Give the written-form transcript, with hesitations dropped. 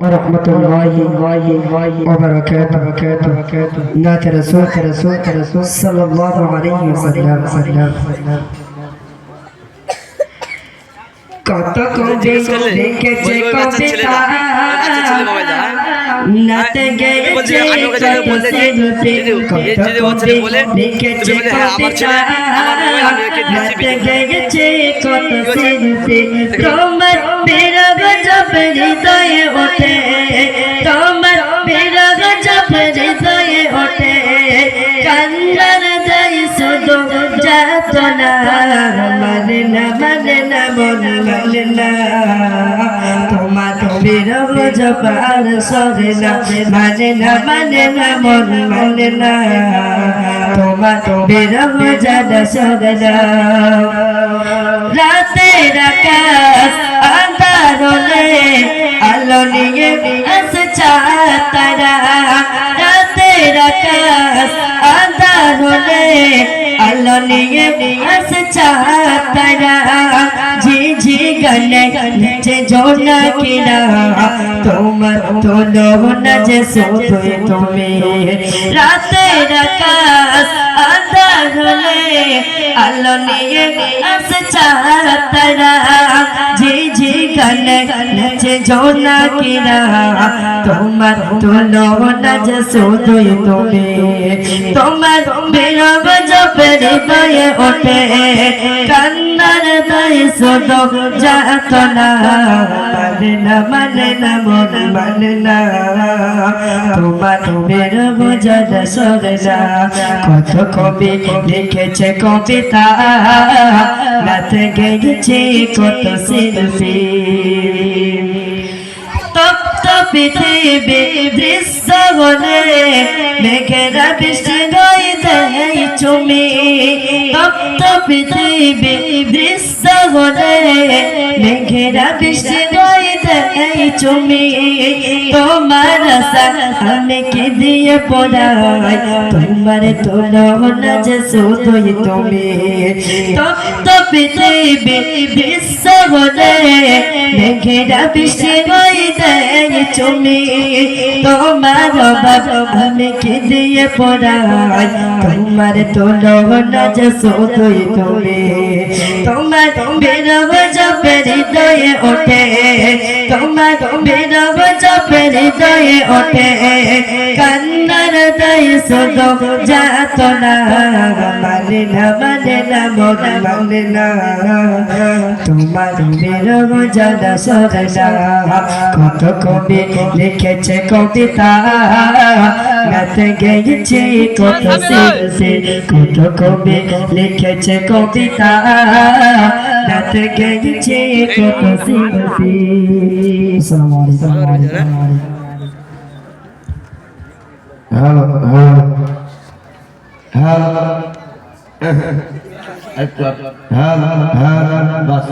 রহমতুল্লাহি ওয়া বারাকাতুহু নাত রাসূল সাল্লাল্লাহু আলাইহি ওয়াসাল্লাম কত কবি লিখেছে কবিতা নাত গেয়েছে কত শিল্পী কত কবি লিখেছে কবিতা নাত গেয়েছে কত শিল্পী তোমার বিরহ জব হৃদয়ে ওঠে তোমার বিরহ জব হৃদয়ে ওঠে কান্নার দেয় শুধু যাতনা মানে না মন মানে না তোমার বিরহ জব আর সরে না মানে না মন মানে না তোমার বিরহ জানা সরে না রাতের আকাশ আঁধার হলে আলো নিয়ে আসছে তারা রাতের আকাশ আঁধার হলে আলো নিয়ে আসছে তারা ঝিঝি গানে যে জোনাকিরা তোমার তোলো না যে শুধুই তুমি রাতের আকাশ আঁধার হলে আলো নিয়ে আসছে তারা ঝিঝি গানে যে জোনাকিরা তোমার তোলো না যে শুধুই তুমি তোমার বিরহ জব হৃদয়ে ওঠে কান্নার দায় শুধু যাতনা মানে না মন মানে না তোমার বিরহ জানা সরে না কত কবি লিখেছে কবিতা নাতে গেয়েছে কত শিল্পী তপ্ত পৃথিবী দৃশ্য হলে মেঘেরা বৃষ্টি নয় দেয় চুমি তপ্ত পৃথিবী দৃশ্য হলে মেঘেরা বৃষ্টি নয় দেয় চুমি তোমার আশা আমি কি দিয়ে পড়াই তোমার তোলো না যে শুধুই তুমি তপ্ত পৃথিবী দৃশ্য হলে মেঘেরা বৃষ্টি নয় দেয় চুমি তোমার অভাব আমি কি দিয়ে পড়াই তোমার তোলো না যে শুধুই তুমি তোমার বিরহ জব হৃদয়ে ওঠে তোমার বিরহ জব হৃদয়ে ওঠে কান্নার দায় শুধু যাতনা মানে না মন মানে না তোমার বিরহ জানা সরে না কত কবি লিখেছে কবিতা নাতে গেয়েছে কত শিল্পী কত কবি লিখেছে কবিতা নাতে গেয়েছে কত শিল্পী আসসালামু আলাইকুম হ্যালো হ্যালো হ্যালো হ্যালো বাস